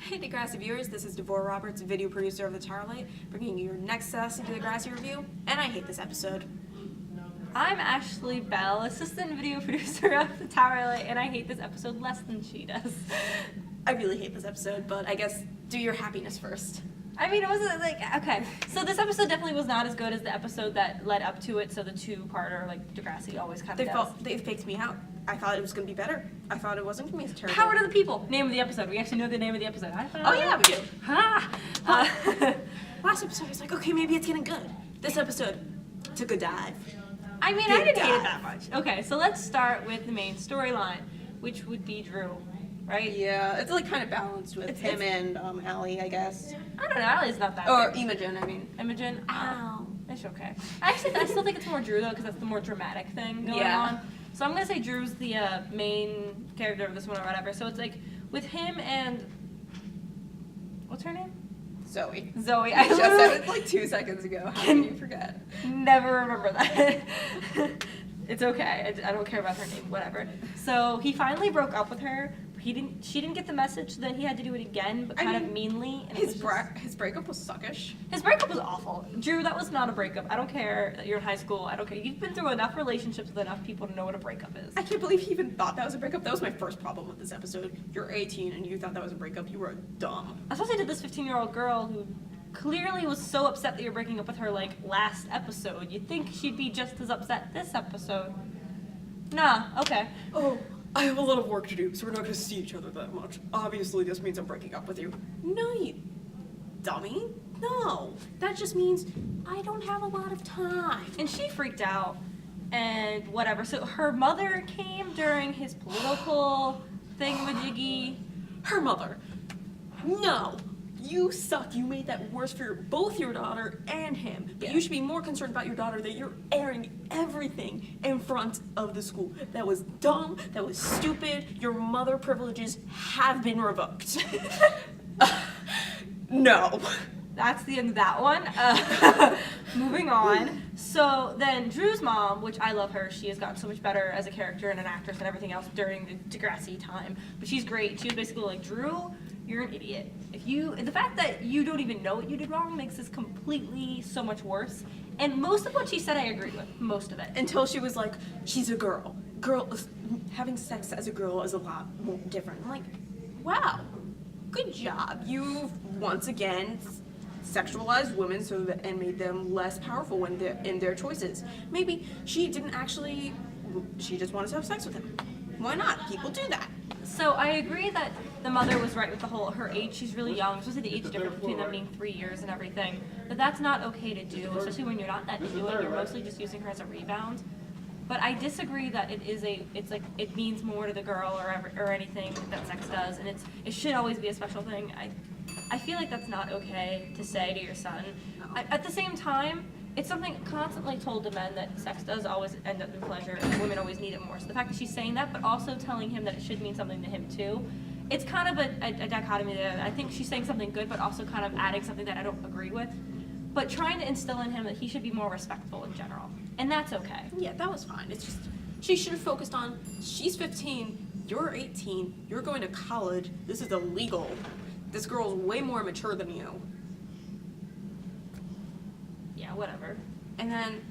Hey Degrassi viewers, this is Devorah Roberts, video producer of the Towerlight, bringing you your next Sassy Degrassi review, and I hate this episode. I'm Ashley Beall, assistant video producer of the Towerlight, and I hate this episode less than she does. I really hate this episode, but I guess do your happiness first. I mean, it wasn't like, okay, so this episode definitely was not as good as the episode that led up to it, so the two-parter, like Degrassi always kind of does. They faked me out. I thought it was going to be better. I thought it wasn't going to be as terrible. Power to the people! Name of the episode. We actually know the name of the episode. Oh yeah, we do. Ha! Last episode I was like, okay, maybe it's getting good. This episode took a dive. I mean, I didn't hate it that much. Okay, so let's start with the main storyline, which would be Drew, right? Yeah, it's like kind of balanced with him and Allie, I guess. I don't know, Allie's not that Or big. Imogen, I mean. Imogen? Ow. It's okay. Actually, I still think it's more Drew, though, because that's the more dramatic thing going on. So I'm going to say Drew's the main character of this one or whatever. So it's like, with him and... What's her name? Zoe. Zoe. I just said it like 2 seconds ago. How can you forget? Never remember that. It's okay. I don't care about her name. Whatever. So he finally broke up with her. She didn't get the message, so then he had to do it again, but kind of meanly. And his breakup was suckish. His breakup was awful. Drew, that was not a breakup. I don't care that you're in high school. I don't care. You've been through enough relationships with enough people to know what a breakup is. I can't believe he even thought that was a breakup. That was my first problem with this episode. You're 18 and you thought that was a breakup. You were dumb. Especially to this 15-year-old girl who clearly was so upset that you're breaking up with her, like, last episode. You'd think she'd be just as upset this episode. Nah, okay. Oh, I have a lot of work to do, so we're not going to see each other that much. Obviously, this means I'm breaking up with you. No, you dummy. No. That just means I don't have a lot of time. And she freaked out and whatever. So her mother came during his political thingamajiggy. Her mother. No. You suck. You made that worse for both your daughter and him. But you should be more concerned about your daughter that you're airing everything in front of the school. That was dumb. That was stupid. Your mother privileges have been revoked. No. That's the end of that one. Moving on. So then Drew's mom, which I love her, she has gotten so much better as a character and an actress and everything else during the Degrassi time. But she's great. She was basically like, Drew, you're an idiot. The fact that you don't even know what you did wrong makes this completely so much worse. And most of what she said I agree with, most of it. Until she was like, she's a girl. Having sex as a girl is a lot more different. I'm like, wow, good job. You've once again sexualized women and made them less powerful when in their choices. Maybe she didn't actually, she just wanted to have sex with him. Why not? People do that. So I agree that the mother was right with her age. She's really young, especially the age difference between them being 3 years and everything. But that's not okay to do, especially when you're not that into it. You're mostly just using her as a rebound. But I disagree that it means more to the girl or anything that sex does, and it should always be a special thing. I feel like that's not okay to say to your son. At the same time, it's something constantly told to men that sex does always end up in pleasure and women always need it more. So the fact that she's saying that, but also telling him that it should mean something to him too, it's kind of a dichotomy there. I think she's saying something good, but also kind of adding something that I don't agree with. But trying to instill in him that he should be more respectful in general. And that's okay. Yeah, that was fine. It's just, she should have focused on, she's 15, you're 18, you're going to college, this is illegal. This girl's way more mature than you. Yeah, whatever. And then,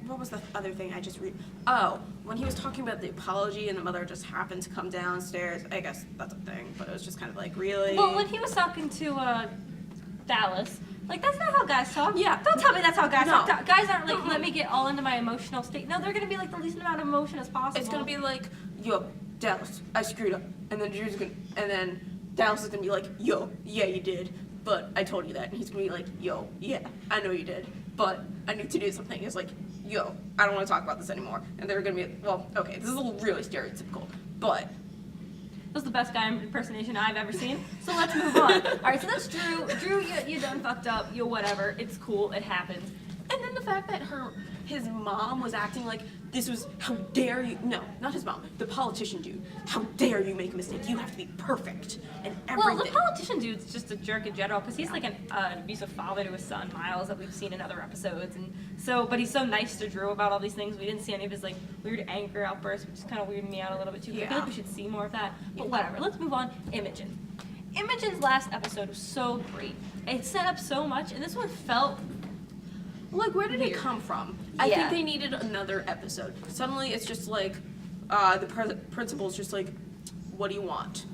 what was the other thing I just read? Oh, when he was talking about the apology and the mother just happened to come downstairs. I guess that's a thing, but it was just kind of like, really? Well, when he was talking to Dallas, like, that's not how guys talk. Yeah. Don't tell me that's how guys talk. Guys aren't like, let me get all into my emotional state. No, they're going to be like the least amount of emotion as possible. It's going to be like, yo, Dallas, I screwed up. And then Dallas is going to be like, yo, yeah, you did. But I told you that. And he's going to be like, yo, yeah, I know you did. But I need to do something. It's like, yo, I don't want to talk about this anymore. And they're going to be, well, okay, this is really stereotypical. But that was the best guy impersonation I've ever seen. So let's move on. All right, so that's Drew. Drew, you done fucked up. You whatever. It's cool. It happens. And then the fact that his mom was acting like this was, how dare you, no, not his mom, the politician dude, how dare you make a mistake, you have to be perfect, and everything. Well, the politician dude's just a jerk in general, because he's like an abusive father to his son, Miles, that we've seen in other episodes, and so, but he's so nice to Drew about all these things. We didn't see any of his, like, weird anger outbursts, which is kind of weirding me out a little bit, too. I feel like we should see more of that, but whatever. Let's move on. Imogen. Imogen's last episode was so great. It set up so much, and this one felt like, where did weird. It come from? I think they needed another episode. Suddenly, it's just like, the principal's just like, what do you want?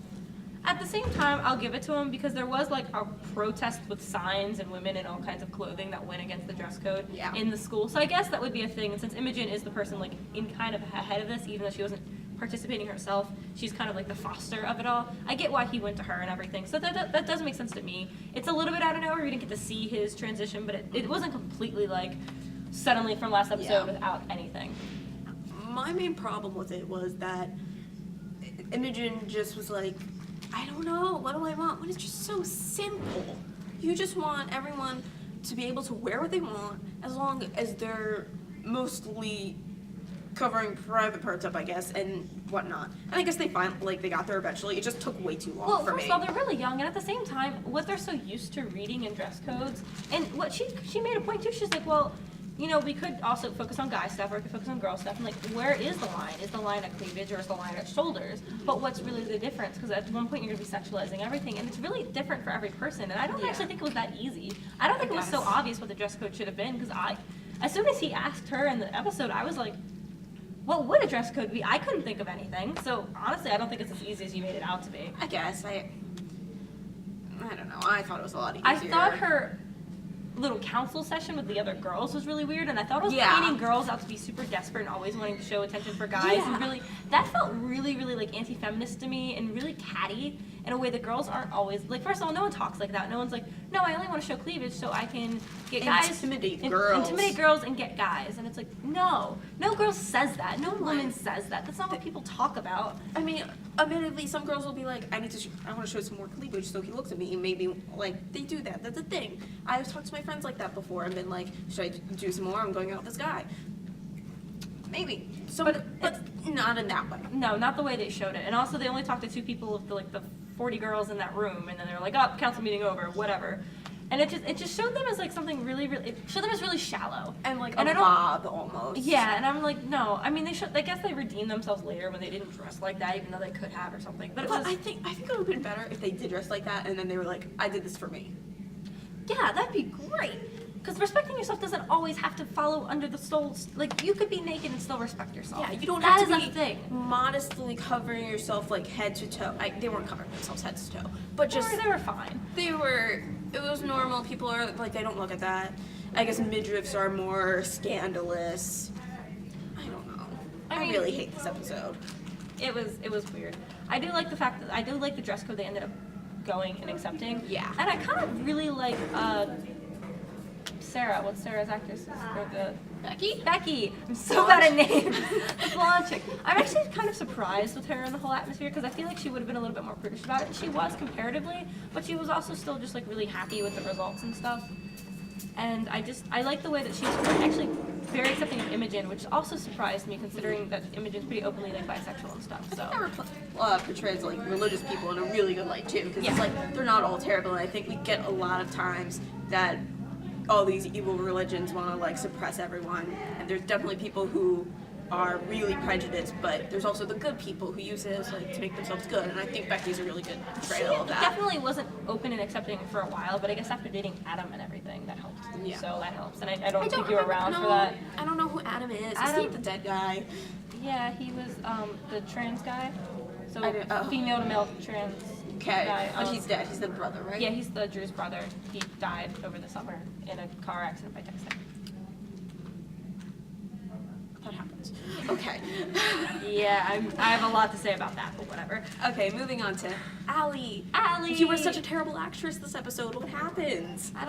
At the same time, I'll give it to him because there was like a protest with signs and women in all kinds of clothing that went against the dress code in the school. So I guess that would be a thing. And since Imogen is the person like in kind of ahead of this, even though she wasn't participating herself, she's kind of like the foster of it all. I get why he went to her and everything. So that does make sense to me. It's a little bit out of nowhere. We didn't get to see his transition, but it wasn't completely like suddenly from last episode without anything. My main problem with it was that Imogen just was like, I don't know, what do I want? When it's just so simple. You just want everyone to be able to wear what they want as long as they're mostly covering private parts up, I guess, and whatnot. And I guess they got there eventually. It just took way too long for me. Well, first of all, they're really young, and at the same time, what they're so used to reading and dress codes, and what she made a point too, she's like, well, you know, we could also focus on guy stuff or we could focus on girl stuff. And like, where is the line? Is the line at cleavage or is the line at shoulders? But what's really the difference? Because at one point you're going to be sexualizing everything, and it's really different for every person. And I don't actually think it was that easy. I don't think it was so obvious what the dress code should have been. Because as soon as he asked her in the episode, I was like, what would a dress code be? I couldn't think of anything. So honestly, I don't think it's as easy as you made it out to be. I guess I don't know. I thought it was a lot easier. I thought her little council session with the other girls was really weird, and I thought it was painting girls out to be super desperate and always wanting to show attention for guys, and really, that felt really, really like anti-feminist to me and really catty in a way that girls aren't always, like, first of all, no one talks like that. No one's like, no, I only want to show cleavage so I can get guys. Intimidate girls and get guys. And it's like, no girl says that. No woman says that. That's not what people talk about. I mean, admittedly, some girls will be like, I want to show some more cleavage so he looks at me, and maybe, like, they do that. That's a thing. I've talked to my friends like that before and been like, should I do some more? I'm going out with this guy. Maybe. But not in that way. No, not the way they showed it. And also, they only talked to 2 people of the 40 girls in that room, and then they're like, oh, council meeting over, whatever. And it just showed them as like something really, it showed them as really shallow. And like a mob almost. Yeah, and I'm like, no. I mean, I guess they redeemed themselves later when they didn't dress like that, even though they could have or something. But I think it would have been better if they did dress like that, and then they were like, I did this for me. Yeah, that'd be great. Because respecting yourself doesn't always have to follow under the soul. Like, you could be naked and still respect yourself. Yeah, you don't have to be modestly covering yourself like head to toe. They weren't covering themselves head to toe, but just they were fine. It was normal. People are like, they don't look at that. I guess midriffs are more scandalous. I don't know. I really hate this episode. It was weird. I do like the fact that I do like the dress code they ended up going and accepting. Yeah. And I kind of really like Sarah. What's Sarah's actress? Becky. I'm so bad at names. The blonde chick. I'm actually kind of surprised with her in the whole atmosphere because I feel like she would have been a little bit more prudish about it. And she was comparatively, but she was also still just like really happy with the results and stuff. And I like the way that she's actually very accepting of Imogen, which also surprised me considering that Imogen's pretty openly like bisexual and stuff. So. I think that portrays like religious people in a really good light too, because it's like they're not all terrible. And I think we get a lot of times that all these evil religions want to like suppress everyone, and there's definitely people who are really prejudiced, but there's also the good people who use it as like to make themselves good, and I think Becky's a really good portrayal of that. She definitely wasn't open and accepting for a while, but I guess after dating Adam and everything, that helped. Yeah. So that helps, and I don't think you were around for that. I don't know who Adam is. Is he the dead guy? Yeah, he was the trans guy. So female to male trans guy. But he's dead. He's the brother, right? Yeah, he's the Drew's brother. He died over the summer in a car accident by texting. That happens. Okay. Yeah, I have a lot to say about that, but whatever. Okay, moving on to Allie. You were such a terrible actress this episode. What happens? I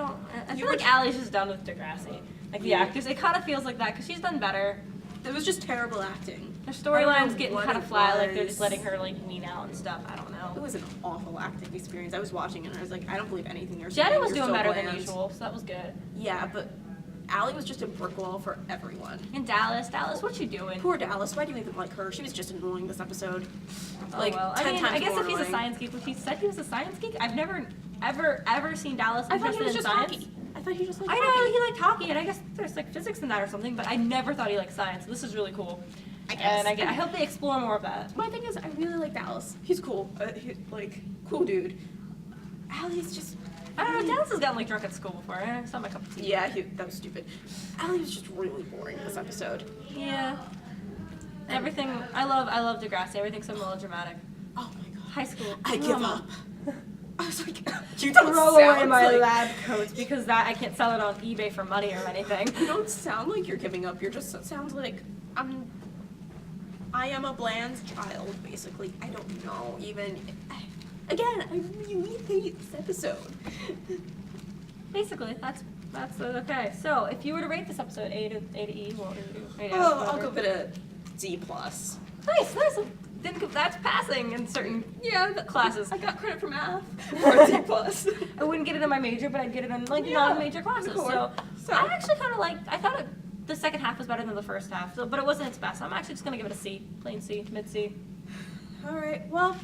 feel like Allie's just done with Degrassi. Like the actors, it kind of feels like that because she's done better. It was just terrible acting. Her storyline's getting kind of flat, like they're just letting her like wean out and stuff. I don't know. It was an awful acting experience. I was watching it and I was like, I don't believe anything you're saying. Jenna was doing so better than usual, so that was good. Yeah, but Allie was just a brick wall for everyone. And Dallas, what you doing? Poor Dallas. Why do you even like her? She was just annoying this episode. Oh, Like, well. 10 I mean, times I guess more if he's a annoying. science geek, which he said he was a science geek, I've never, ever seen Dallas I thought he interested was in just science. hockey. I thought he just liked I hockey. know he liked hockey, and I guess there's like physics in that or something, but I never thought he liked science. This is really cool. I guess. And I hope they explore more of that. My thing is, I really like Dallas. He's cool. Cool dude. Allie's just... I don't know, Dallas has gotten like drunk at school before. It's not my cup of tea. Yeah, that was stupid. Allie was just really boring this episode. Yeah. Everything, I love Degrassi. Everything's so melodramatic. Oh my god. High school. I give drama. up. I was like, you don't Throw sound away my like... lab coats because that I can't sell it on eBay for money or anything. You don't sound like you're giving up. You're just, it sounds like I am a bland child, basically. I don't know, even. Again, I really hate this episode. Basically, that's okay. So, if you were to rate this episode A to E, what would you do? Oh, I'll give it a D+. Nice. That's passing in certain classes. I got credit for math for a D+. I wouldn't get it in my major, but I'd get it in like non-major classes. Cool. So I actually kind of I thought the second half was better than the first half, but it wasn't its best. I'm actually just gonna give it a C, plain C, mid C. All right, well,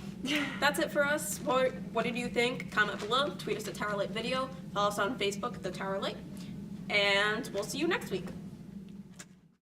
that's it for us. What did you think? Comment below, tweet us at TowerlightVideo, follow us on Facebook, The Tower Light, and we'll see you next week.